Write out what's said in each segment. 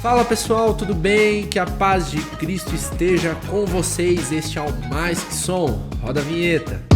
Fala pessoal, tudo bem? Que a paz de Cristo esteja com vocês. Este é o Mais Que Som. Roda a vinheta.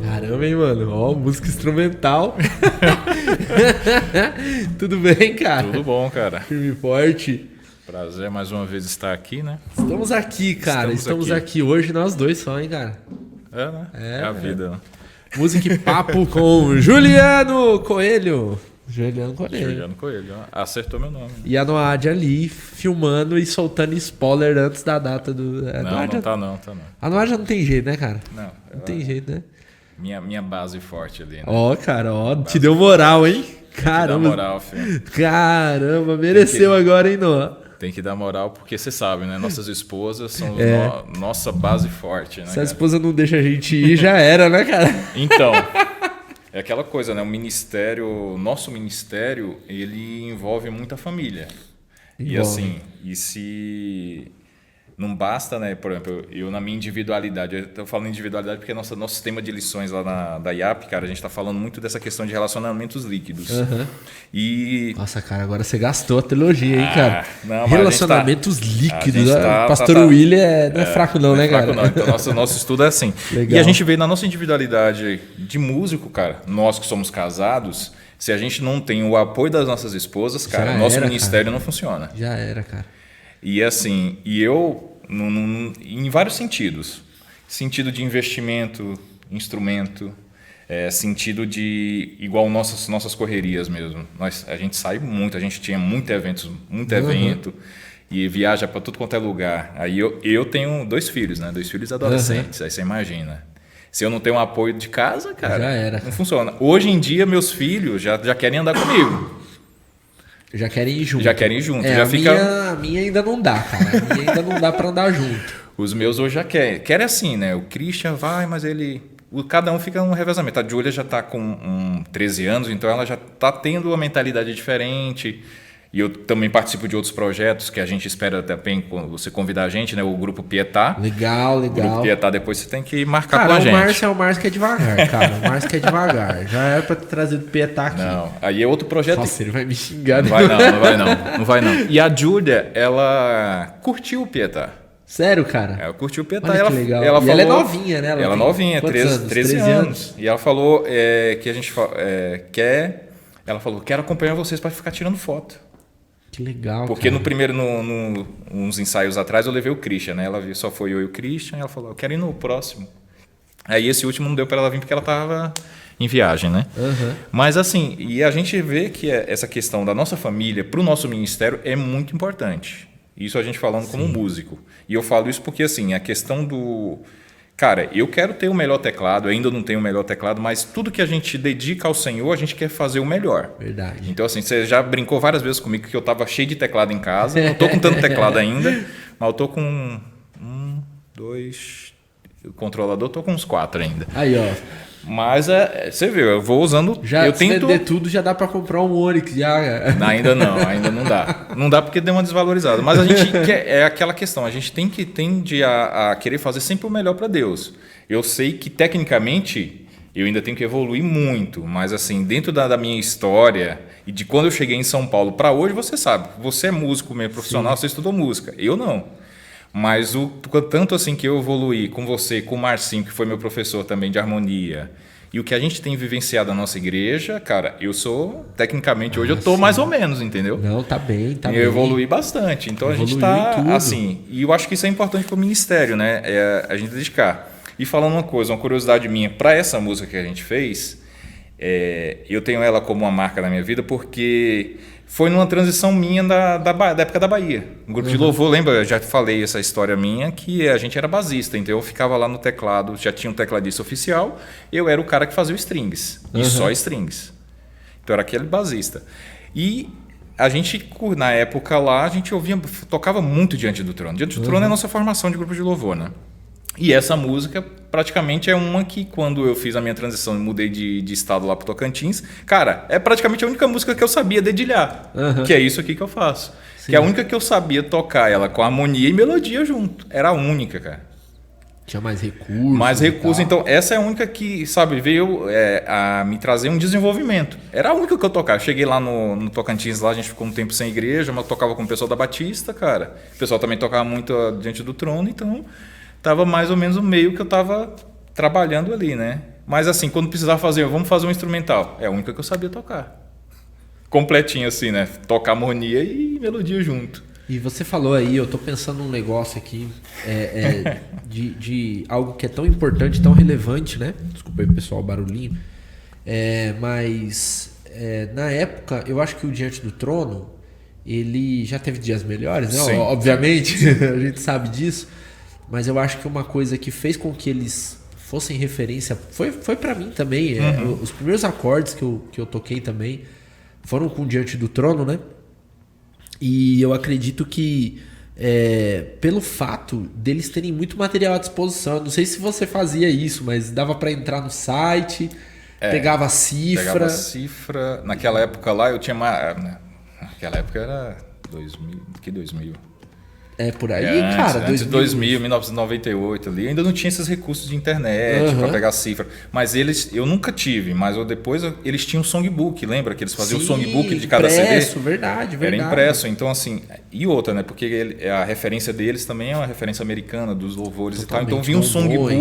Caramba, hein, mano? Ó, música instrumental. Tudo bem, cara? Tudo bom, cara. Firme e forte. Prazer mais uma vez estar aqui, né? Estamos aqui, cara. Estamos aqui hoje nós dois só, hein, cara? É, né? É a vida, né? Música e papo com Juliano Coelho. Juliano Coelho. Acertou meu nome. E a Noad ali filmando e soltando spoiler antes da data do... Não tá não. A Noad não tem jeito, né, cara? Não Tem jeito, né? Minha base forte ali, né? Ó, cara, te deu moral, hein? Caramba. Tem que dar moral, filho. Caramba, mereceu agora, hein, Noah? Tem que dar moral porque você sabe, né? Nossas esposas são nossa base forte, né? Se a esposa não deixa a gente ir, já era, né, cara? Então, é aquela coisa, né? Nosso ministério, ele envolve muita família. E assim, se não basta, né? Por exemplo, eu na minha individualidade, eu tô falando individualidade porque nosso sistema de lições lá da IAP, cara, a gente tá falando muito dessa questão de relacionamentos líquidos. Uhum. E... Nossa, cara, agora você gastou a trilogia, hein, cara? Não, relacionamentos líquidos. Pastor William não é fraco não, né, cara? Não. Então, nosso estudo é assim. Legal. E a gente vê na nossa individualidade de músico, cara, nós que somos casados, se a gente não tem o apoio das nossas esposas, cara, nosso ministério não funciona. Já era, cara. E assim, eu, em vários sentidos. Sentido de investimento, instrumento, sentido de igual nossas correrias mesmo. A gente sai muito, a gente tinha muito evento e viaja para tudo quanto é lugar. Aí eu tenho 2 filhos, né? 2 filhos adolescentes, aí você imagina. Se eu não tenho um apoio de casa, cara, já era. Não funciona. Hoje em dia, meus filhos já querem andar comigo. Já querem ir junto. Já querem ir junto. A minha ainda não dá, cara. A minha ainda não dá para andar junto. Os meus hoje já querem. Querem assim, né? O Christian vai, mas ele cada um fica um revezamento. A Júlia já está com 13 anos, então ela já está tendo uma mentalidade diferente. E eu também participo de outros projetos que a gente espera também você convidar a gente, né? O Grupo Pietá. Legal. O Grupo Pietá, depois você tem que marcar cara, com a gente. O Márcio que é devagar, cara. O Márcio que é devagar. Já era pra ter trazido o Pietá aqui. Não, aí é outro projeto. Nossa, ele vai me xingar. Não vai não. E a Júlia, ela curtiu o Pietá. Sério, cara? Ela curtiu o Pietá. Olha que legal. Ela falou, ela é novinha, né? Ela é novinha, 13 anos. E ela falou que a gente quer... Ela falou, quero acompanhar vocês para ficar tirando foto. Que legal, porque cara. no primeiro, uns ensaios atrás, eu levei o Christian, né? Ela só foi eu e o Christian, e ela falou, eu quero ir no próximo. Aí esse último não deu para ela vir porque ela estava em viagem, né? Uhum. Mas assim, e a gente vê que essa questão da nossa família para o nosso ministério é muito importante. Isso a gente falando como músico. E eu falo isso porque assim, a questão do... Cara, eu quero ter o melhor teclado, eu ainda não tenho o melhor teclado, mas tudo que a gente dedica ao Senhor, a gente quer fazer o melhor. Verdade. Então, assim, você já brincou várias vezes comigo que eu estava cheio de teclado em casa. Não estou com tanto teclado ainda, mas eu estou com 2... O controlador, estou com uns 4 ainda. Aí, ó. Mas você viu, eu vou usando... Já, eu se tento... vender tudo, já dá para comprar um Onix. Ainda não dá. Não dá porque deu uma desvalorizada. Mas a gente é aquela questão, a gente tende a querer fazer sempre o melhor para Deus. Eu sei que, tecnicamente, eu ainda tenho que evoluir muito, mas assim, dentro da minha história e de quando eu cheguei em São Paulo para hoje, você sabe, você é músico mesmo, profissional, Sim. Você estudou música, eu não. Mas tanto assim que eu evoluí com você, com o Marcinho, que foi meu professor também de harmonia, e o que a gente tem vivenciado na nossa igreja, cara, eu sou, tecnicamente, hoje eu estou mais ou menos, entendeu? Não, tá bem. Eu evoluí bastante, então a gente está assim, e eu acho que isso é importante para o ministério, né? A gente dedicar. E falando uma curiosidade minha, para essa música que a gente fez, eu tenho ela como uma marca na minha vida, porque... Foi numa transição minha da época da Bahia. Um grupo de louvor, lembra? Eu já te falei essa história minha, que a gente era basista. Então eu ficava lá no teclado, já tinha um tecladista oficial, eu era o cara que fazia o strings. E só strings. Então era aquele basista. E a gente, na época lá, a gente tocava muito Diante do Trono. Diante do Trono é a nossa formação de grupo de louvor, né? E essa música praticamente é uma que, quando eu fiz a minha transição e mudei de estado lá para o Tocantins, cara, é praticamente a única música que eu sabia dedilhar, que é isso aqui que eu faço. Sim. Que é a única que eu sabia tocar ela com harmonia e melodia junto. Era a única, cara. Tinha mais recursos. Mais recursos. Então, essa é a única que, sabe, veio a me trazer um desenvolvimento. Era a única que eu tocava. Eu cheguei lá no Tocantins, lá a gente ficou um tempo sem igreja, mas eu tocava com o pessoal da Batista, cara. O pessoal também tocava muito Diante do Trono, então... Tava mais ou menos o meio que eu tava trabalhando ali, né? Mas assim, quando precisava fazer, vamos fazer um instrumental. É a única que eu sabia tocar. Completinho assim, né? Tocar harmonia e melodia junto. E você falou aí, eu tô pensando num negócio aqui de algo que é tão importante, tão relevante, né? Desculpa aí, pessoal, o barulhinho. Mas na época, eu acho que o Diante do Trono, ele já teve dias melhores, né? Sim. Obviamente, a gente sabe disso. Mas eu acho que uma coisa que fez com que eles fossem referência foi para mim também. Os primeiros acordes que eu toquei também foram com Diante do Trono, né? E eu acredito que pelo fato deles terem muito material à disposição, eu não sei se você fazia isso, mas dava para entrar no site, pegava a cifra. Pegava a cifra. Naquela época lá eu tinha naquela época era 2000, que 2000? Por aí, cara. Antes de 2000, 1998 ali, ainda não tinha esses recursos de internet para pegar cifra. Mas eu nunca tive, mas depois eles tinham songbook, lembra? Que eles faziam o songbook de cada impresso, CD? Verdade. Era impresso, então assim, e outra, né? Porque a referência deles também é uma referência americana, dos louvores. Totalmente. E tal. Então vinha um songbook.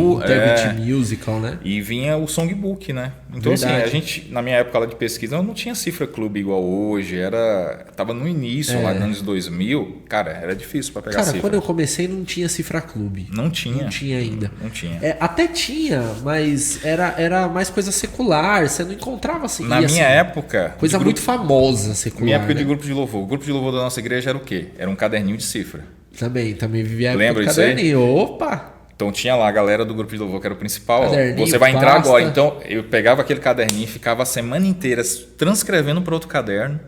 Musical, né? E vinha o songbook, né? Então assim, a gente, na minha época lá de pesquisa, não tinha cifra clube igual hoje, tava no início, lá nos anos 2000, cara, era difícil para pegar cifra. Quando eu comecei não tinha cifra clube. Não tinha. Não tinha ainda. Não tinha. Até tinha, mas era mais coisa secular, você não encontrava assim. Na minha época... Coisa muito famosa secular. Minha época de grupo de louvor. O grupo de louvor da nossa igreja era o quê? Era um caderninho de cifra. Também vivia Lembra disso caderninho. Aí? Opa! Então tinha lá a galera do grupo de louvor que era o principal. Você vai entrar agora. Então eu pegava aquele caderninho e ficava a semana inteira transcrevendo para outro caderno.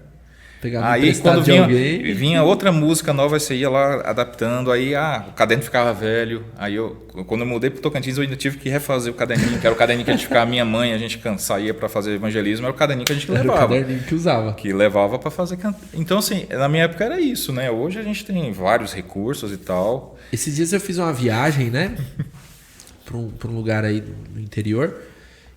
Aí quando vinha outra música nova, você ia lá adaptando, aí o caderno ficava velho. Aí quando eu mudei pro Tocantins, eu ainda tive que refazer o caderninho, que era o caderninho que a gente ficava, minha mãe, a gente saía para fazer evangelismo, era o caderninho que a gente levava. Era o caderninho que usava. Que levava para fazer Então, assim, na minha época era isso, né? Hoje a gente tem vários recursos e tal. Esses dias eu fiz uma viagem, né? para um lugar aí no interior.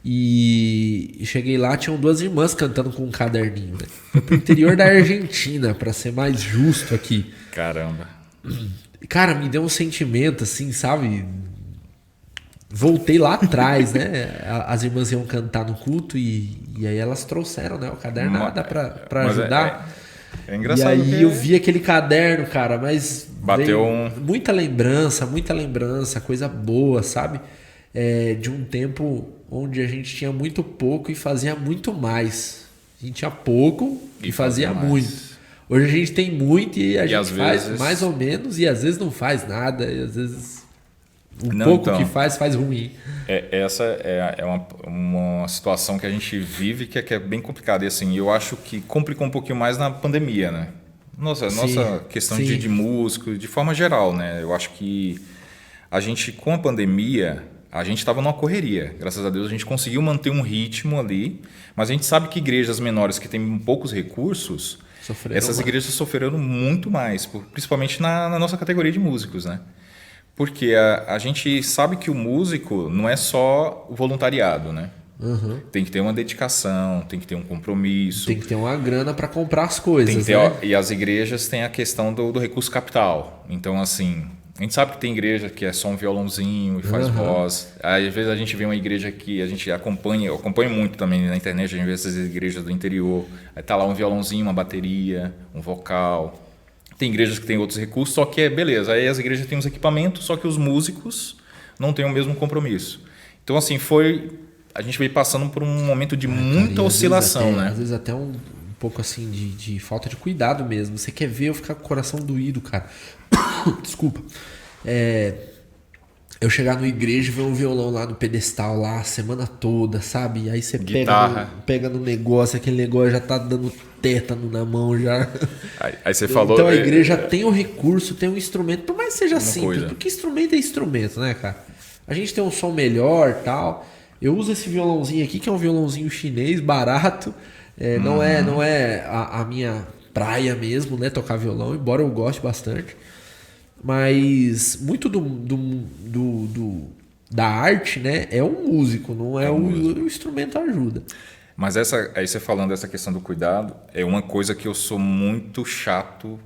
E cheguei lá, tinham 2 irmãs cantando com um caderninho, né? Foi pro interior da Argentina, para ser mais justo aqui. Caramba. Cara, me deu um sentimento assim, sabe? Voltei lá atrás, né? As irmãs iam cantar no culto e aí elas trouxeram, né, o caderno para ajudar. É engraçado. E aí eu vi aquele caderno, cara, mas bateu muita lembrança, coisa boa, sabe? De um tempo onde a gente tinha muito pouco e fazia muito mais. A gente tinha pouco e fazia muito. Hoje a gente tem muito e a gente faz mais ou menos e às vezes não faz nada e às vezes pouco que faz ruim. Essa é uma situação que a gente vive que é bem complicada. E assim, eu acho que complicou um pouquinho mais na pandemia, né? Nossa questão de músico, de forma geral, né? Eu acho que a gente, com a pandemia, a gente estava numa correria. Graças a Deus a gente conseguiu manter um ritmo ali, mas a gente sabe que igrejas menores que têm poucos recursos, essas igrejas sofreram muito mais, principalmente na nossa categoria de músicos, né? Porque a gente sabe que o músico não é só o voluntariado, né? Uhum. Tem que ter uma dedicação, tem que ter um compromisso. Tem que ter uma grana para comprar as coisas, né? E as igrejas têm a questão do recurso capital. Então, assim, a gente sabe que tem igreja que é só um violãozinho e faz voz. Aí, às vezes a gente vê uma igreja que a gente acompanha, eu acompanho muito também na internet, a gente vê essas igrejas do interior. Aí tá lá um violãozinho, uma bateria, um vocal. Tem igrejas que têm outros recursos, só que beleza. Aí as igrejas têm os equipamentos, só que os músicos não têm o mesmo compromisso. Então, assim, a gente veio passando por um momento de muita oscilação, né? Às vezes até um pouco assim de falta de cuidado mesmo. Você quer ver eu ficar com o coração doído, cara. Desculpa. Eu chegar na igreja e ver um violão lá no pedestal lá a semana toda, sabe? Aí você pega no negócio, aquele negócio já tá dando tétano na mão já. Aí você falou... Então a igreja tem o recurso, tem o instrumento, por mais que seja simples, porque instrumento é instrumento, né, cara? A gente tem um som melhor e tal. Eu uso esse violãozinho aqui, que é um violãozinho chinês, barato. Não é a minha praia mesmo, né, tocar violão, embora eu goste bastante. Mas muito da arte, né, é o músico, não é o instrumento ajuda. Mas aí você falando dessa questão do cuidado, é uma coisa que eu sou muito chato,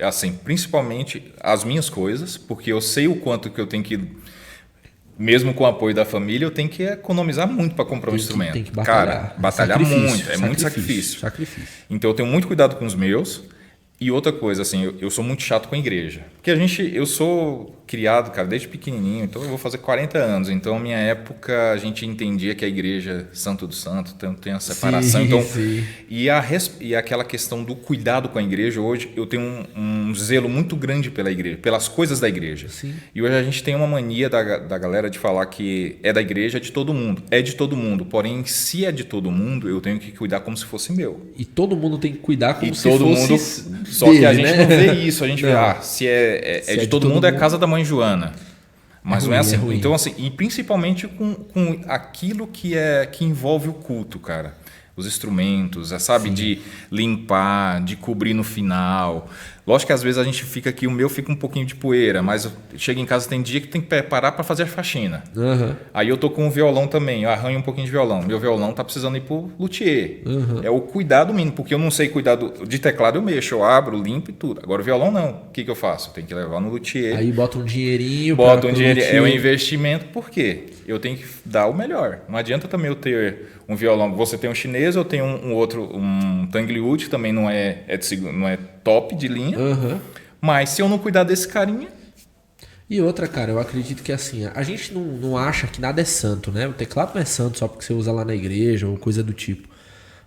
assim, principalmente as minhas coisas, porque eu sei o quanto que eu tenho que, mesmo com o apoio da família, eu tenho que economizar muito para comprar um instrumento. Tem que batalhar. Cara, batalhar muito, muito sacrifício. Então eu tenho muito cuidado com os meus. E outra coisa, assim, eu sou muito chato com a igreja. Porque eu sou criado, cara, desde pequenininho, então eu vou fazer 40 anos. Então, na minha época, a gente entendia que a igreja é santo do santo, tem a separação. Sim. E aquela questão do cuidado com a igreja, hoje eu tenho um zelo muito grande pela igreja, pelas coisas da igreja. Sim. E hoje a gente tem uma mania da galera de falar que é da igreja, é de todo mundo. É de todo mundo, porém, se é de todo mundo, eu tenho que cuidar como se fosse meu. E todo mundo tem que cuidar como se todo fosse mundo, só dele, que a gente não vê isso, a gente vê, se é de todo mundo, é casa da mãe Joana. Mas não é assim. Então, assim, e principalmente com aquilo que envolve o culto, cara. Os instrumentos, sabe? Sim. De limpar, de cobrir no final. Lógico que às vezes a gente fica aqui, o meu fica um pouquinho de poeira, mas chega em casa, tem dia que tem que preparar para fazer a faxina. Uhum. Aí eu tô com o violão também, eu arranho um pouquinho de violão. Meu violão tá precisando ir pro luthier. Uhum. É o cuidado mínimo, porque eu não sei cuidar de teclado, eu mexo, eu abro, limpo e tudo. Agora o violão não. O que eu faço? Eu tenho que levar no luthier. Aí bota um dinheirinho. É um investimento, por quê? Eu tenho que dar o melhor. Não adianta também eu ter um violão. Você tem um chinês, eu tenho um outro, um Tanglewood, que também não é top de linha. Uhum. Mas se eu não cuidar desse carinha... E outra, cara, eu acredito que assim, a gente não acha que nada é santo, né? O teclado não é santo só porque você usa lá na igreja ou coisa do tipo.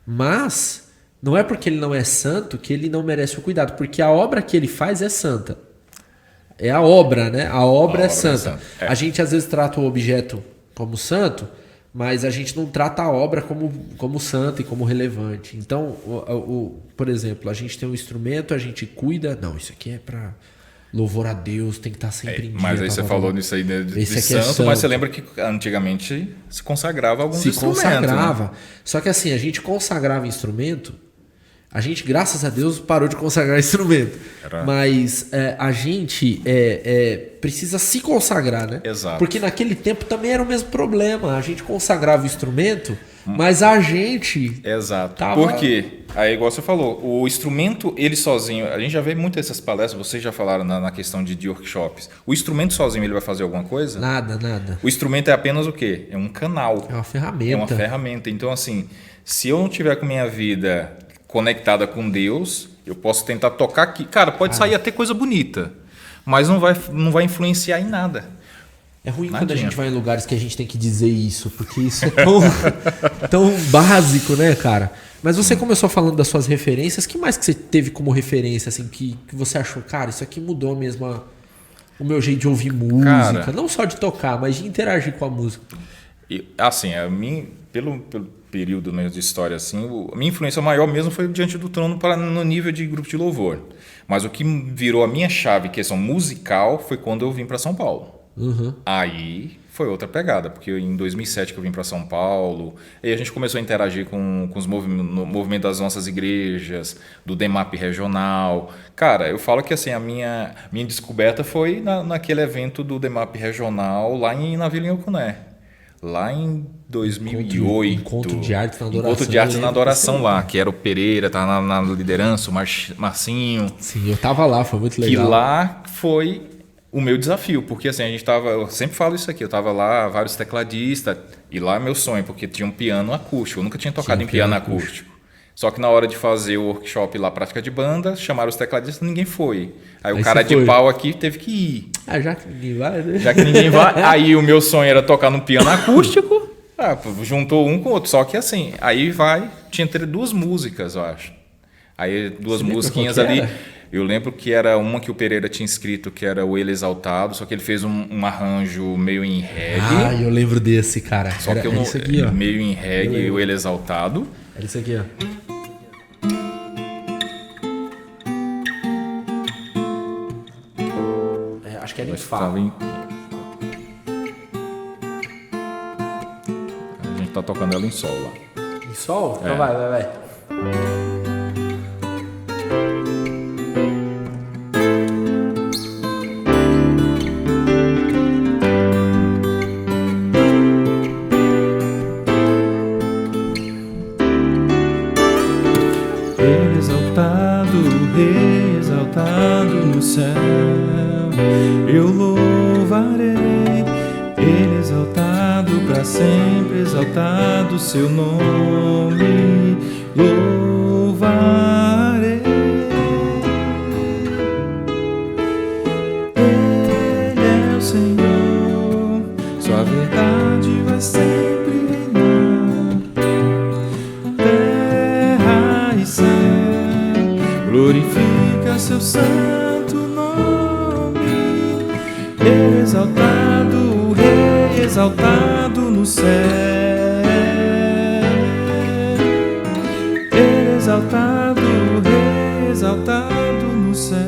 Mas não é porque ele não é santo que ele não merece o cuidado, porque a obra que ele faz é santa. É a obra, né? A obra é santa. A gente às vezes trata o objeto como santo, mas a gente não trata a obra como santa e como relevante. Então, por exemplo, a gente tem um instrumento, a gente cuida. Não, isso aqui é para louvor a Deus, tem que estar sempre em dia. Mas aí você falou nisso aí de santo, mas você lembra que antigamente se consagrava alguns instrumentos. Se consagrava. Né? Só que assim, a gente consagrava instrumento, a gente, graças a Deus, parou de consagrar instrumento. Mas a gente precisa se consagrar, né? Exato. Porque naquele tempo também era o mesmo problema. A gente consagrava o instrumento, mas a gente... Exato. Por quê? Aí, igual você falou, o instrumento, ele sozinho... A gente já vê muito essas palestras, vocês já falaram na questão de workshops. O instrumento sozinho, ele vai fazer alguma coisa? Nada. O instrumento é apenas o quê? É um canal. É uma ferramenta. É uma ferramenta. Então, assim, se eu não tiver com minha vida conectada com Deus, eu posso tentar tocar aqui. Cara, pode sair até coisa bonita, mas não vai influenciar em nada. É ruim quando a gente vai em lugares que a gente tem que dizer isso, porque isso é tão básico, né, cara? Mas você começou falando das suas referências. Que mais que você teve como referência, assim, que você achou, cara, isso aqui mudou mesmo o meu jeito de ouvir música, cara, não só de tocar, mas de interagir com a música? Assim, pelo período mesmo de história, assim, a minha influência maior mesmo foi Diante do Trono no nível de grupo de louvor. Mas o que virou a minha chave, questão musical, foi quando eu vim para São Paulo. Uhum. Aí foi outra pegada, porque em 2007 que eu vim para São Paulo, aí a gente começou a interagir com os movimentos das nossas igrejas, do DEMAP regional. Cara, eu falo que assim, a minha descoberta foi naquele evento do DEMAP regional lá na Vila Inhocuné. Lá em 2008. Encontro de Artes na Adoração. Encontro de Artes na Adoração lá, que era o Pereira, tava na liderança, o Marcinho. Sim, eu tava lá, foi muito legal. Que lá foi o meu desafio, porque assim, eu sempre falo isso aqui, eu tava lá, vários tecladistas, e lá é meu sonho, porque tinha um piano acústico, eu nunca tinha tocado em piano acústico. Só que na hora de fazer o workshop lá, prática de banda, chamaram os tecladistas, ninguém foi. Aí o cara de pau aqui teve que ir. Já que ninguém vai, né? Já que ninguém vai. Aí o meu sonho era tocar no piano acústico. Juntou um com o outro. Só que assim, tinha duas músicas, eu acho. Aí duas musiquinhas ali. Eu lembro que era uma que o Pereira tinha escrito, que era o Ele Exaltado, só que ele fez um arranjo meio em reggae. Eu lembro desse, cara. Só que isso aqui, ó. Meio em reggae, o Ele Exaltado. Era isso aqui, ó. Acho que era em Fá. A gente tá tocando ela em Sol lá. Em Sol? Então vai. Rei exaltado no céu, eu louvarei. Ele exaltado para sempre, exaltado seu nome, louvarei. Ele é o Senhor, sua verdade vai sempre reinar. Terra e céu glorifica seu santo nome. Exaltado, o Rei exaltado no céu. Exaltado, o Rei exaltado no céu.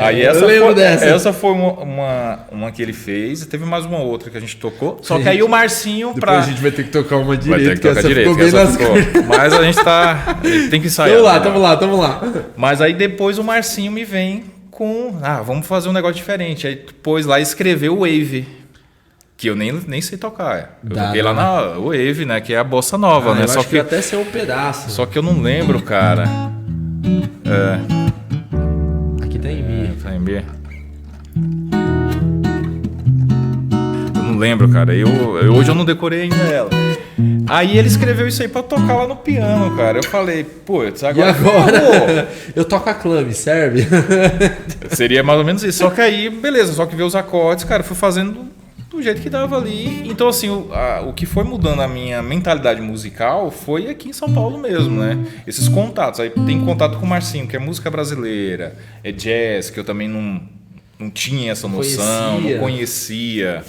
Aí essa foi uma que ele fez, teve mais uma outra que a gente tocou. Só que aí o Marcinho Depois a gente vai ter que tocar uma direito, que essa ficou bem nas Mas a gente tem que sair. Tamo lá. Mas aí depois o Marcinho me vem com... vamos fazer um negócio diferente. Aí depois lá escreveu o Wave, que eu nem sei tocar. Eu toquei lá na Wave, né? Que é a bossa nova, né? Só que até ser um pedaço. Só que eu não lembro, cara. Tá em B. Eu não lembro, cara. Hoje eu não decorei ainda ela. Aí ele escreveu isso aí pra tocar lá no piano, cara. Eu falei, putz, agora... E agora? Eu toco a clave, serve? Seria mais ou menos isso. Só que aí, beleza. Só que ver os acordes, cara, fui fazendo do jeito que dava ali. Então, assim, o que foi mudando a minha mentalidade musical foi aqui em São Paulo mesmo, né? Esses contatos. Aí tem contato com o Marcinho, que é música brasileira, é jazz, que eu também não tinha essa noção, não conhecia.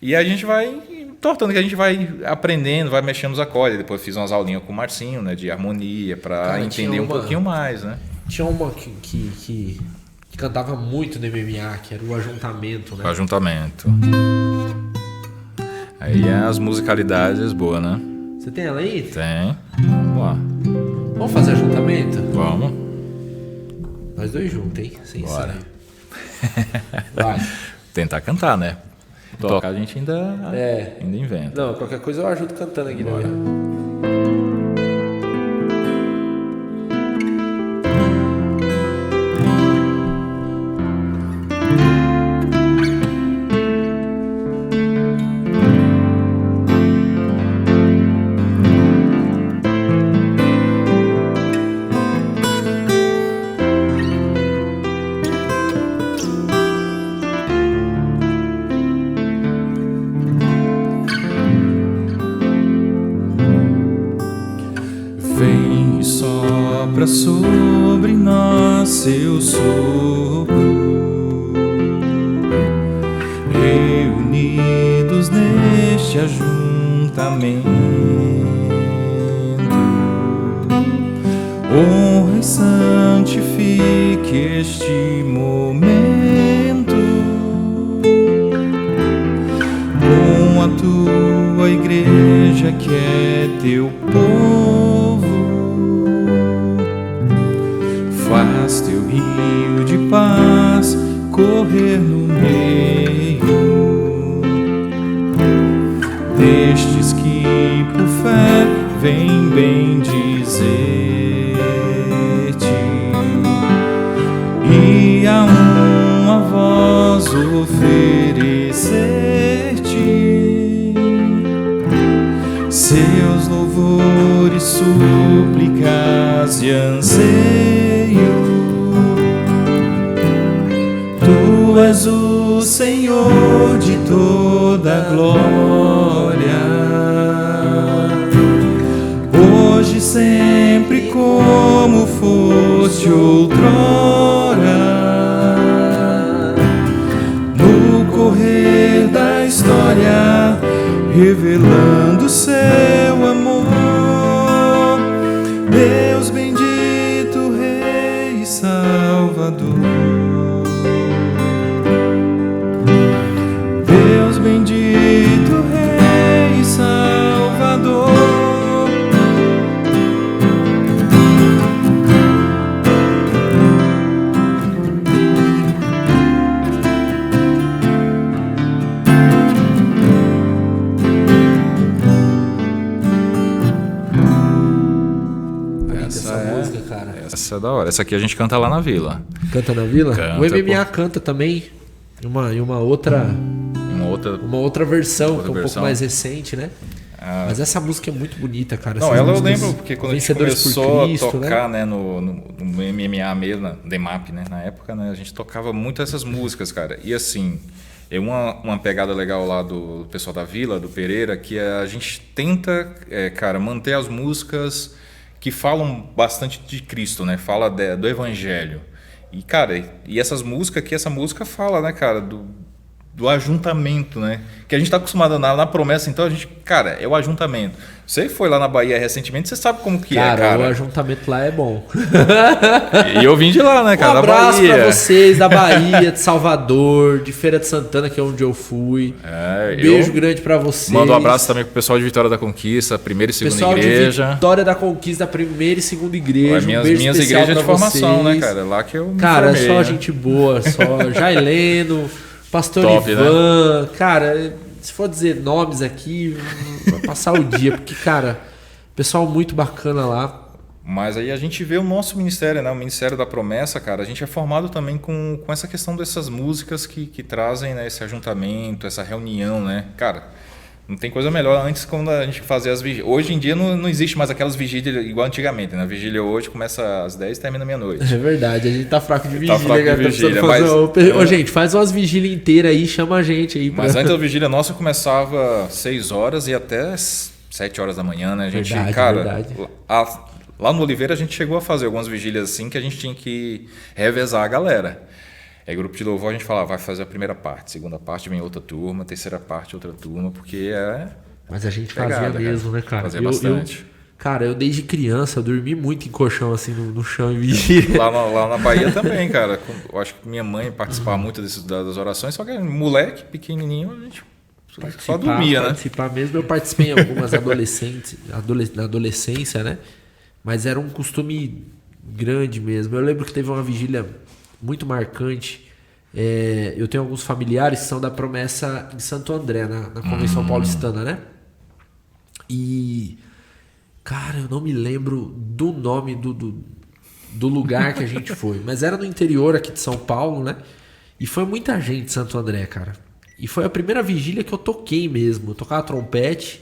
E a gente vai tortando, que a gente vai aprendendo, vai mexendo os acordes. Depois fiz umas aulinhas com o Marcinho, né, de harmonia, para entender um pouquinho mais, né? Tinha uma que cantava muito no MMA, que era o Ajuntamento, né? O Ajuntamento. Aí as musicalidades boas, né? Você tem ela aí? Tem. Vamos lá. Vamos fazer Ajuntamento? Vamos. Nós dois juntos, hein? Sem Bora. ensaio. Vai. Tentar cantar, né? Tocar a gente ainda inventa. Não, qualquer coisa eu ajudo cantando aqui, né? Vem e sopra sobre nós seu sopro, reunidos neste ajuntamento, honra e santifique este momento com a tua igreja que é teu povo. Faz teu rio de paz correr no meio destes que por fé vêm bendizer-te, e a uma voz oferecer-te seus louvores, súplicas e anseio. Tu és o Senhor de toda glória, hoje e sempre como foste outrora, no correr da história, revelando seu amor. Deus bendito, Rei e Salvador. Deus bendito, Rei e Salvador. Essa é da hora. Essa aqui a gente canta lá na Vila. Canta na Vila? Canta, o MMA canta também em uma outra versão, que é um pouco mais recente, né? Mas essa música é muito bonita, cara. Não, ela eu lembro, porque quando a gente começou Cristo, a tocar, né, no MMA mesmo, na DEMAP, né, na época, né, a gente tocava muito essas músicas, cara. E assim, uma pegada legal lá do pessoal da Vila, do Pereira, que a gente tenta, cara, manter as músicas que falam bastante de Cristo, né? Fala do Evangelho. E, cara, essas músicas aqui, essa música fala, né, cara, do ajuntamento, né? Que a gente tá acostumado na promessa, então a gente, cara, é o ajuntamento. Você foi lá na Bahia recentemente, você sabe como que cara. O ajuntamento lá é bom. E eu vim de lá, né, cara, da Bahia. Um abraço pra vocês da Bahia, de Salvador, de Feira de Santana, que é onde eu fui. Beijo grande pra vocês. Manda um abraço também pro pessoal de Vitória da Conquista, primeira e segunda igreja. Pessoal de Vitória da Conquista, primeira e segunda igreja. Minhas igrejas de formação, né, cara? Lá que eu me Cara, formei, só né? gente boa, só Jaileno, Pastor Top, Ivan, né? Cara, se for dizer nomes aqui, vai passar o dia, porque, cara, pessoal muito bacana lá. Mas aí a gente vê o nosso ministério, né? O Ministério da Promessa, cara, a gente é formado também com essa questão dessas músicas que trazem, né, esse ajuntamento, essa reunião, né? Cara, Não tem coisa melhor antes quando a gente fazia as vigílias. Hoje em dia não existe mais aquelas vigílias igual antigamente, né? A vigília hoje começa às 10 e termina meia-noite. É verdade, a gente tá fraco de vigília. Tá fraco de vigília, mas... Ô, gente, faz umas vigílias inteiras aí, chama a gente aí. Mas antes a vigília nossa começava 6 horas e até 7 horas da manhã, né? A gente, verdade, cara, verdade. Lá no Oliveira a gente chegou a fazer algumas vigílias assim que a gente tinha que revezar a galera. Aí, grupo de louvor, a gente falava, vai fazer a primeira parte, segunda parte vem outra turma, terceira parte outra turma, porque Mas a gente pegada, fazia mesmo, né, cara? Fazia bastante. Cara, eu desde criança, eu dormi muito em colchão, assim, no chão em vigília. Lá na Bahia também, cara. Eu acho que minha mãe participava muito das orações, só que moleque, pequenininho, a gente só dormia, né? Participar mesmo, eu participei em algumas na adolescência, né? Mas era um costume grande mesmo. Eu lembro que teve uma vigília muito marcante. Eu tenho alguns familiares que são da Promessa de Santo André, na Convenção Paulistana, né? E, cara, eu não me lembro do nome do lugar que a gente foi, mas era no interior aqui de São Paulo, né? E foi muita gente de Santo André, cara. E foi a primeira vigília que eu toquei mesmo. Eu tocava trompete.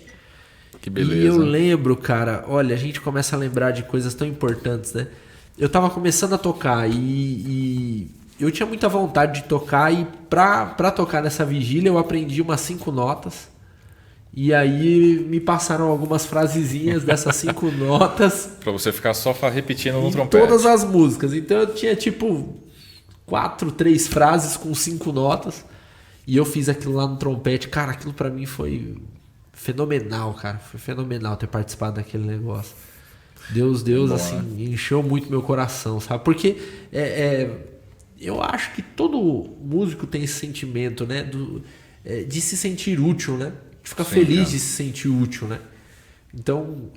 Que beleza. E eu lembro, cara, olha, a gente começa a lembrar de coisas tão importantes, né? Eu tava começando a tocar e eu tinha muita vontade de tocar, e pra tocar nessa vigília eu aprendi umas 5 notas. E aí me passaram algumas frasezinhas dessas 5 notas. Pra você ficar só repetindo no trompete. Todas as músicas. Então eu tinha tipo 3 frases com 5 notas. E eu fiz aquilo lá no trompete. Cara, aquilo pra mim foi fenomenal, cara. Foi fenomenal ter participado daquele negócio. Deus, assim, encheu muito meu coração, sabe? Porque eu acho que todo músico tem esse sentimento, né? De se sentir útil, né? De ficar feliz, cara, de se sentir útil, né? Então,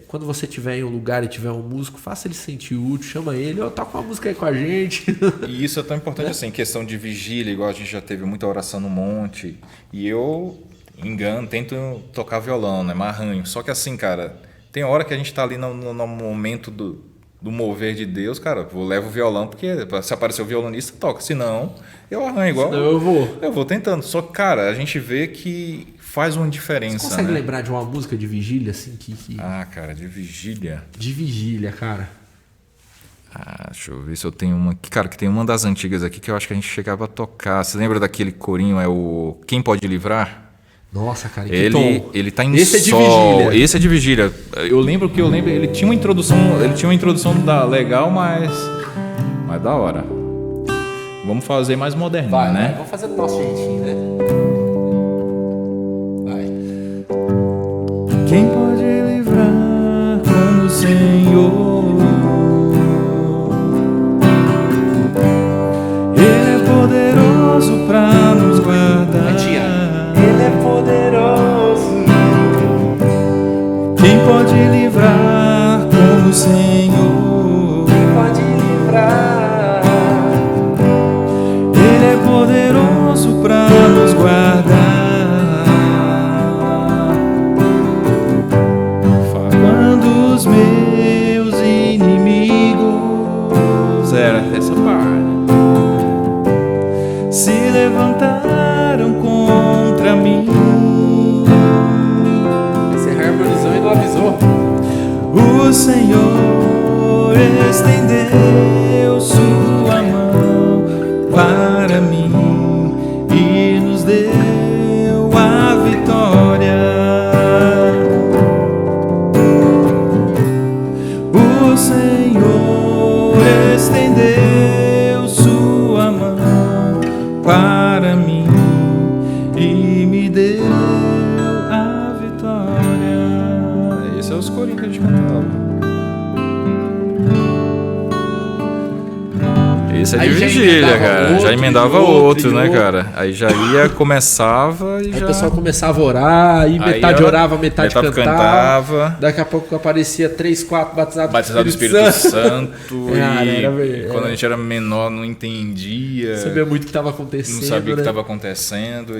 quando você estiver em um lugar e tiver um músico, faça ele se sentir útil, chama ele, toca uma música aí com a gente. E isso é tão importante assim, questão de vigília, igual a gente já teve muita oração no monte. E eu tento tocar violão, né? Marranho. Só que assim, cara, tem hora que a gente tá ali no momento do mover de Deus, cara, levo o violão, porque se aparecer o violonista, toca. Se não, eu arranho igual. Senão eu vou tentando. Só que, cara, a gente vê que faz uma diferença. Você consegue lembrar de uma música de vigília, assim, que... Ah, cara, de vigília. De vigília, cara. Deixa eu ver se eu tenho uma... Cara, que tem uma das antigas aqui que eu acho que a gente chegava a tocar. Você lembra daquele corinho, o Quem Pode Livrar? Nossa, cara, que ele tá em Esse sol. É de vigília. Esse é de vigília. Eu lembro, ele tinha uma introdução legal, mas da hora. Vamos fazer mais moderninho, né? Vamos fazer do nosso jeitinho, né? Vai. Quem pode livrar como o Senhor? Ele é poderoso pra nos guardar. Ele é poderoso. Quem pode livrar como o Senhor? Quem pode livrar? Ele é poderoso pra nos guardar. Quando os meus inimigos Essa parte se levantaram contra mim, Você harmonizou e não avisou. o Senhor estendeu sua mão para mim e nos deu a vitória. O Senhor estendeu sua mão para mim e me deu a vitória. Esse é os corinhos que a gente cantava. Esse é de Aí já vigília, emendava cara. outro, Já emendava e outro, outro, e né, outro. cara? Aí já começava e Aí já... o pessoal começava a orar, e metade orava, metade cantava. Daqui a pouco aparecia 3, 4 batizados Batizado do Espírito Santo. Cara, E quando a gente era menor não entendia. Sabia muito o que estava acontecendo. Não sabia o que né? estava acontecendo.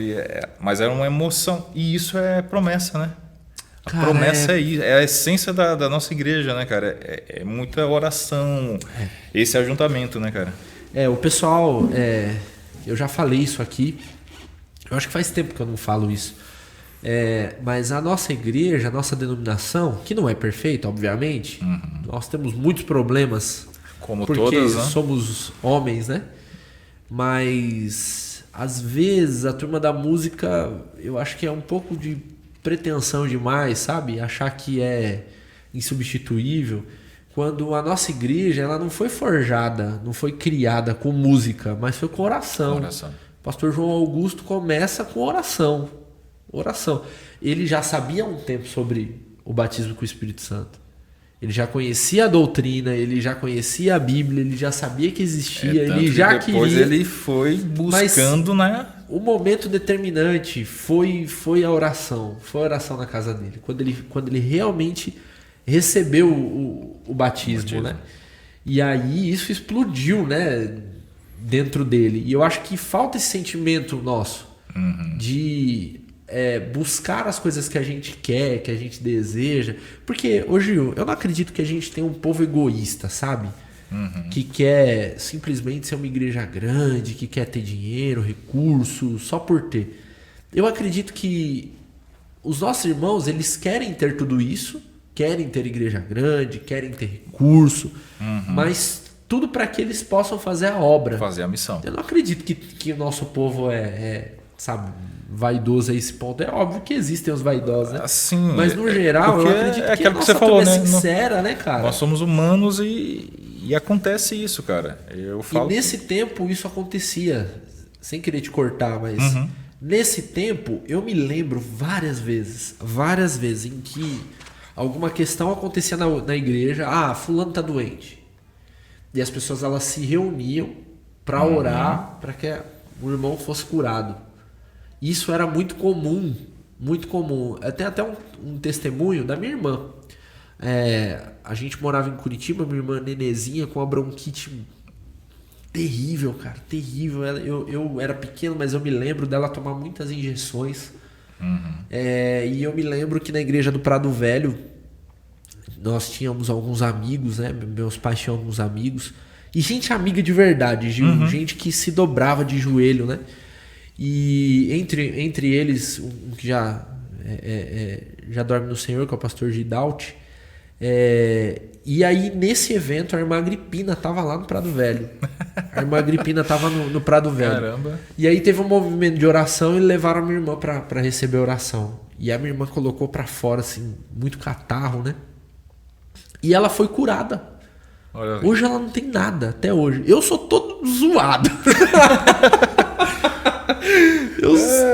Mas era uma emoção. E isso é promessa, né? A Cara, promessa é a essência da nossa igreja, né, cara? É muita oração. Esse ajuntamento, né, cara? O pessoal, eu já falei isso aqui, eu acho que faz tempo que eu não falo isso, Mas a nossa igreja, a nossa denominação, que não é perfeita, obviamente, nós temos muitos problemas, Como porque todas, né? somos homens, né? Mas às vezes a turma da música, eu acho que é um pouco de pretensão demais, sabe? Achar que é insubstituível. Quando a nossa igreja, ela não foi forjada, não foi criada com música, mas foi com oração. O pastor João Augusto começa com oração. Oração. Ele já sabia há um tempo sobre o batismo com o Espírito Santo. Ele já conhecia a doutrina, ele já conhecia a Bíblia, ele já sabia que existia, ele já queria. Depois ele foi buscando, né? O momento determinante foi a oração. Foi a oração na casa dele. Quando ele realmente recebeu o batismo, né? E aí isso explodiu, né? Dentro dele. E eu acho que falta esse sentimento nosso de buscar as coisas que a gente quer, que a gente deseja. Porque, hoje eu não acredito que a gente tem um povo egoísta, sabe? Que quer simplesmente ser uma igreja grande, que quer ter dinheiro, recurso, só por ter. Eu acredito que os nossos irmãos, eles querem ter tudo isso, querem ter igreja grande, querem ter recurso, mas tudo para que eles possam fazer a obra. Fazer a missão. Eu não acredito que o nosso povo sabe, vaidoso a esse ponto. É óbvio que existem os vaidosos, né? Assim, mas no geral, eu acredito que a aquilo que você nossa falou, turma né? é sincera, né, cara? Nós somos humanos e acontece isso, cara. Eu falo. E nesse tempo isso acontecia, sem querer te cortar, mas nesse tempo eu me lembro várias vezes em que alguma questão acontecia na igreja. Fulano tá doente. E as pessoas, elas se reuniam para orar para que o irmão fosse curado. Isso era muito comum, muito comum. Tem até um testemunho da minha irmã. A gente morava em Curitiba, minha irmã Nenezinha com uma bronquite terrível, cara, terrível. Eu era pequeno, mas eu me lembro dela tomar muitas injeções. E eu me lembro que na igreja do Prado Velho nós tínhamos alguns amigos, né? Meus pais tinham alguns amigos. E gente amiga de verdade, Gil. Gente que se dobrava de joelho, né? E entre eles, um que já dorme no Senhor, que é o pastor Gidalt. E aí, nesse evento, a irmã Agripina tava lá no Prado Velho. A irmã Agripina tava no Prado Velho. Caramba. E aí teve um movimento de oração e levaram a minha irmã para receber a oração. E a minha irmã colocou para fora, assim, muito catarro, né? E ela foi curada. Hoje ela não tem nada, até hoje. Eu sou todo zoado.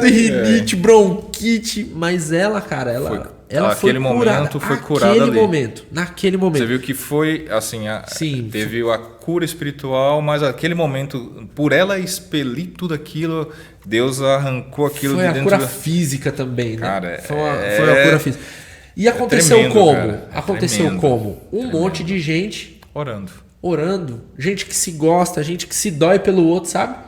Rinite, bronquite, mas ela, cara, ela foi curada. Foi curada naquele momento. Você viu que foi assim, teve a cura espiritual, mas aquele momento, por ela expelir tudo aquilo, Deus arrancou aquilo de dentro. Foi a cura física também, né? Cara, foi a cura física. E aconteceu tremendo, como? Cara, aconteceu como? Monte de gente orando, gente que se gosta, gente que se dói pelo outro, sabe?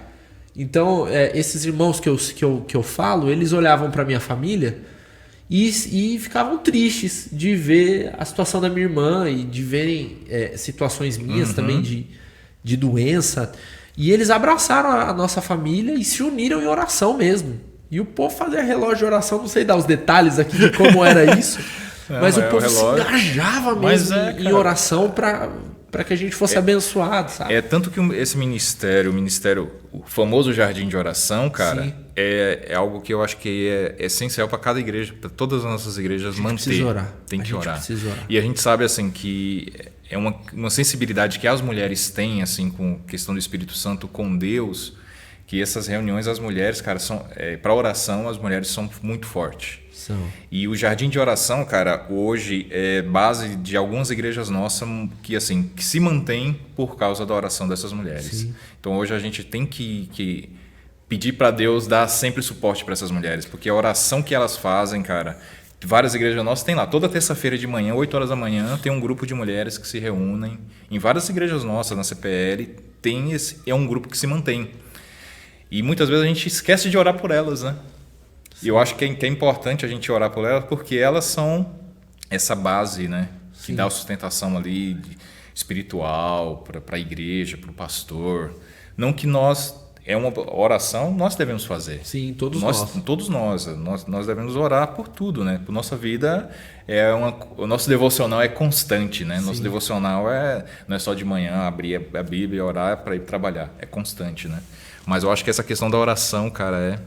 Então, esses irmãos que eu falo, eles olhavam para minha família e ficavam tristes de ver a situação da minha irmã e de verem situações minhas também de doença. E eles abraçaram a nossa família e se uniram em oração mesmo. E o povo fazia relógio de oração, não sei dar os detalhes aqui de como era isso, mas o povo se engajava mesmo em oração para que a gente fosse abençoado, sabe? Tanto que esse ministério, o famoso jardim de oração, cara, é algo que eu acho que é essencial para cada igreja, para todas as nossas igrejas manter. Precisa orar. Tem que orar. Precisa orar. E a gente sabe assim que é uma sensibilidade que as mulheres têm assim com a questão do Espírito Santo com Deus, que essas reuniões as mulheres, cara, são para oração, as mulheres são muito fortes. E o jardim de oração, cara, hoje é base de algumas igrejas nossas que se mantém por causa da oração dessas mulheres. Sim. Então hoje a gente tem que pedir para Deus dar sempre suporte para essas mulheres, porque a oração que elas fazem, cara, várias igrejas nossas tem lá, toda terça-feira de manhã, 8 horas da manhã, tem um grupo de mulheres que se reúnem. Em várias igrejas nossas, na CPL, é um grupo que se mantém. E muitas vezes a gente esquece de orar por elas, né? E eu acho que é importante a gente orar por elas porque elas são essa base, né? Que dá a sustentação ali espiritual para a igreja, para o pastor. Não que nós é uma oração, nós devemos fazer. Sim, todos nós. Todos nós devemos orar por tudo, né? Por nossa vida, o nosso devocional é constante, né? Sim. Nosso devocional não é só de manhã abrir a Bíblia e orar para ir trabalhar, é constante, né? Mas eu acho que essa questão da oração, cara,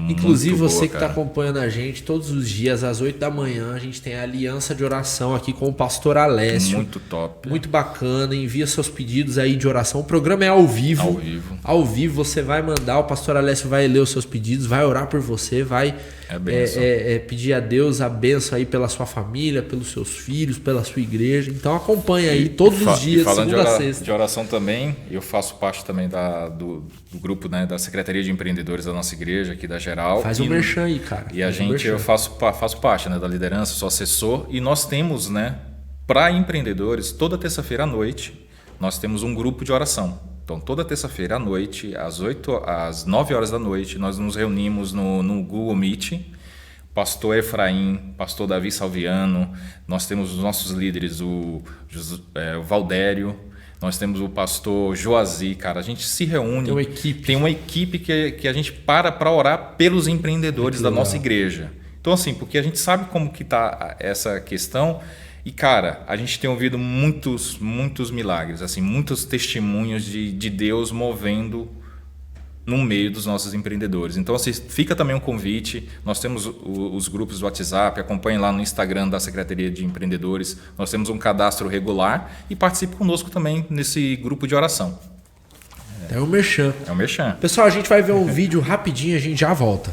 inclusive muito você boa, que está acompanhando a gente, todos os dias às 8 da manhã a gente tem a aliança de oração aqui com o pastor Alessio. Muito top. Muito bacana, envia seus pedidos aí de oração. O programa é ao vivo. Ao vivo você vai mandar, o pastor Alessio vai ler os seus pedidos, vai orar por você, vai pedir a Deus a bênção aí pela sua família, pelos seus filhos, pela sua igreja. Então acompanha aí todos os dias, segunda a sexta. De oração também, eu faço parte também do grupo, né, da Secretaria de Empreendedores da nossa igreja, aqui da Geral. Faz um merchan aí, cara. E eu faço parte, né, da liderança, sou assessor. E nós temos, né, para empreendedores, toda terça-feira à noite, nós temos um grupo de oração. Então, toda terça-feira à noite, às 9 horas da noite, nós nos reunimos no Google Meet. Pastor Efraim, pastor Davi Salviano, nós temos os nossos líderes, o Valdério, nós temos o pastor Joazi, cara. A gente se reúne. Tem uma equipe que a gente para orar pelos empreendedores da nossa igreja. Então, assim, porque a gente sabe como que está essa questão. E, cara, a gente tem ouvido muitos milagres, assim, muitos testemunhos de Deus movendo no meio dos nossos empreendedores. Então, assim, fica também um convite. Nós temos os grupos do WhatsApp, acompanhem lá no Instagram da Secretaria de Empreendedores. Nós temos um cadastro regular e participe conosco também nesse grupo de oração. É um merchan. É um merchan. Pessoal, a gente vai ver um vídeo rapidinho, a gente já volta.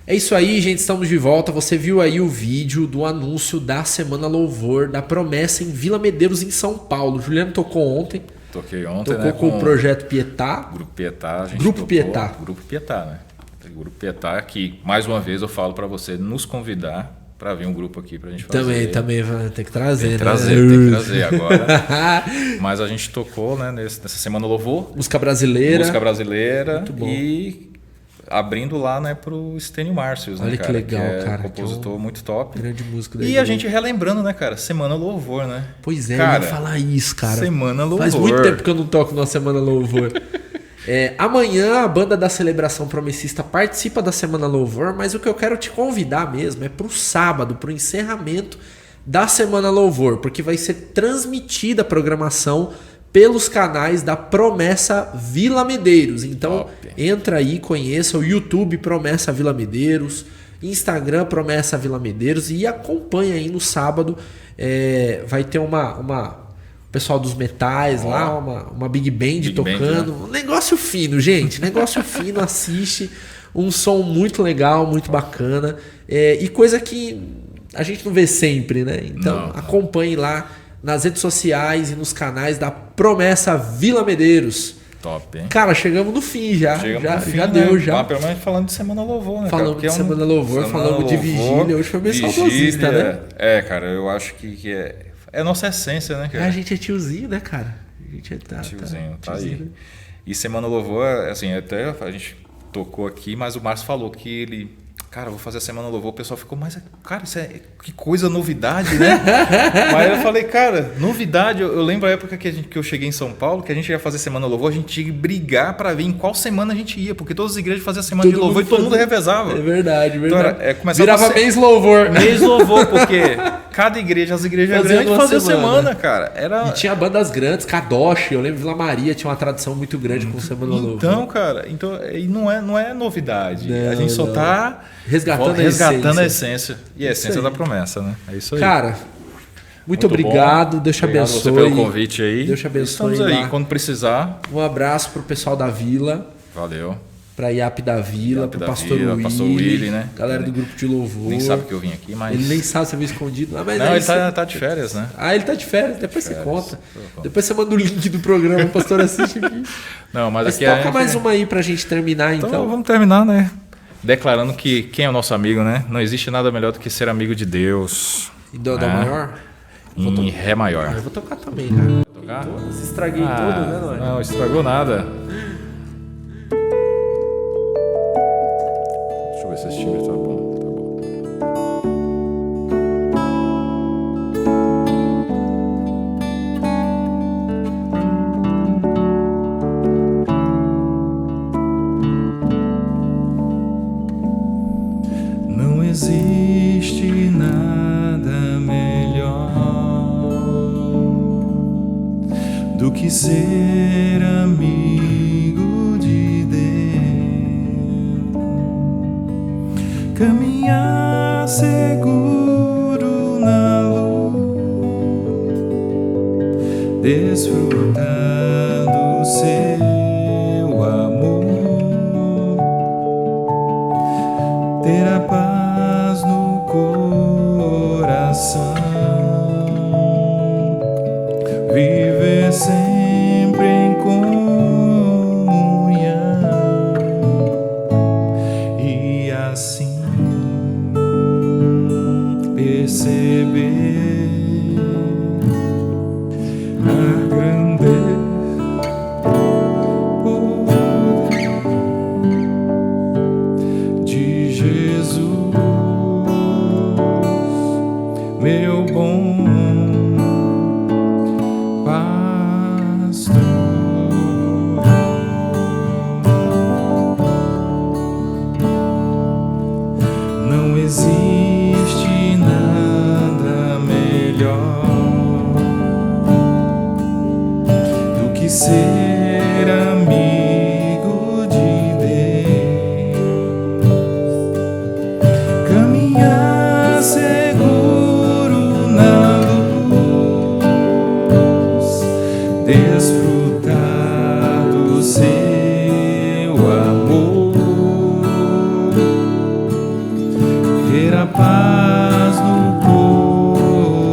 É isso aí, gente, estamos de volta. Você viu aí o vídeo do anúncio da Semana Louvor, da Promessa em Vila Medeiros, em São Paulo. Juliano tocou ontem. Toquei ontem, tocou, né? Com o Projeto Pietá. Grupo Pietá. Grupo Pietá, né? Grupo Pietá, que, mais uma vez, eu falo para você nos convidar para vir um grupo aqui pra gente fazer. Também vai ter que trazer, tem que trazer agora. Mas a gente tocou, né, nessa Semana Louvor. Música brasileira. Muito bom. E abrindo lá, né, pro Estênio Márcios, Olha né, que legal, cara. Compositor muito top. Grande músico da E igreja. a gente relembrando, né, cara, Semana Louvor, né? Pois é, cara, eu ia falar isso, cara. Semana Louvor. Faz muito tempo que eu não toco na Semana Louvor. Amanhã a banda da Celebração Promessista participa da Semana Louvor, mas o que eu quero te convidar mesmo é pro sábado, pro encerramento da Semana Louvor, porque vai ser transmitida a programação pelos canais da Promessa Vila Medeiros. Então entra aí, conheça o YouTube Promessa Vila Medeiros, Instagram Promessa Vila Medeiros e acompanha aí no sábado. Vai ter uma pessoal dos metais lá, uma Big Band tocando. Band, né? Um negócio fino, gente. Negócio fino, assiste. Um som muito legal, muito bacana. E coisa que a gente não vê sempre, né? Então acompanhe lá nas redes sociais e nos canais da Promessa Vila Medeiros. Top, hein? Cara, chegamos no fim já. Já deu, né? já. Pelo menos falando de Semana Louvor, né? Falamos de Semana Louvor, falamos de vigília. Hoje foi bem saudosista, né? Cara, eu acho que é a nossa essência, né, cara? A gente é tiozinho, né, cara? A gente tiozinho, tá aí. Né? E Semana Louvor, assim, até a gente tocou aqui, mas o Márcio falou que ele cara, vou fazer a Semana do Louvor. O pessoal ficou, mas, cara, isso é que coisa, novidade, né? Mas eu falei, cara, novidade. Eu lembro a época que eu cheguei em São Paulo, que a gente ia fazer Semana do Louvor, a gente tinha que brigar para ver em qual semana a gente ia, porque todas as igrejas faziam Semana de Louvor e todo mundo revezava. É verdade, Então virava mês louvor. Mês louvor, porque cada igreja, as igrejas grandes faziam semana, cara. E tinha bandas grandes, Kadosh, eu lembro Vila Maria tinha uma tradição muito grande com Semana do Louvor. Então, cara, e não é novidade. A gente só tá resgatando a essência. E a essência da promessa, né? É isso aí. Cara, muito obrigado. Bom. Deus te abençoe. Obrigado você pelo convite aí. Deus te abençoe. Estamos aí, quando precisar. Um abraço pro pessoal da Vila. Valeu. Pra IAP da Vila, pro Pastor Willy, né? Galera do grupo de louvor. Nem sabe que eu vim aqui, mas... Ele nem sabe se eu vim escondido. Mas não, ele tá de férias, né? Ele tá de férias. Depois você conta. Depois você manda o link do programa, o pastor assiste aqui. Não, mas aqui toca mais uma aí pra gente terminar, então. Vamos terminar, né? Declarando que quem é o nosso amigo, né? Não existe nada melhor do que ser amigo de Deus. E do maior? Em Ré maior. Eu vou tocar também, cara. Tocar? Estraguei tudo, né, Noé? Não, estragou nada. Deixa eu ver se esse timbre tá bom. Não existe nada melhor do que ser amigo de Deus, caminhar seguro na luz, desfrutar do seu amor, ter a paz no coração, viver sempre em comunhão e assim perceber a grandeza de Jesus, meu bom pastor. Não existe nada melhor do que ser amigo de Deus, caminhar seguro na luz, desfrutar do seu amor, ter a paz no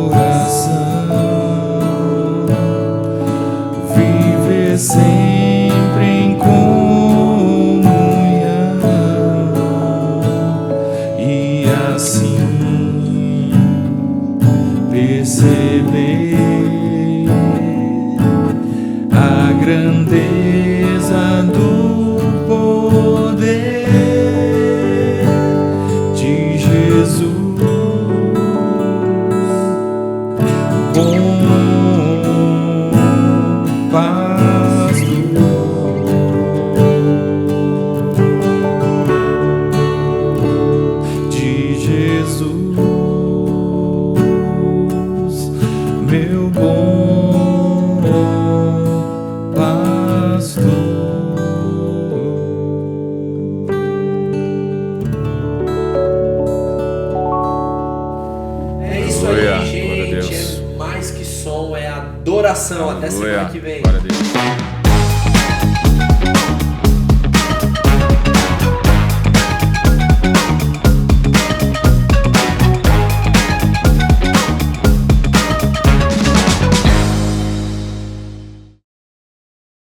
coração, viver sempre em comunhão e assim perceber a grandeza do poder de Jesus, bom pastor, de Jesus, meu bom pastor. É isso Aleluia, aí, glória a gente. Deus. É mais que som, é adoração. Até semana que vem. Glória a Deus.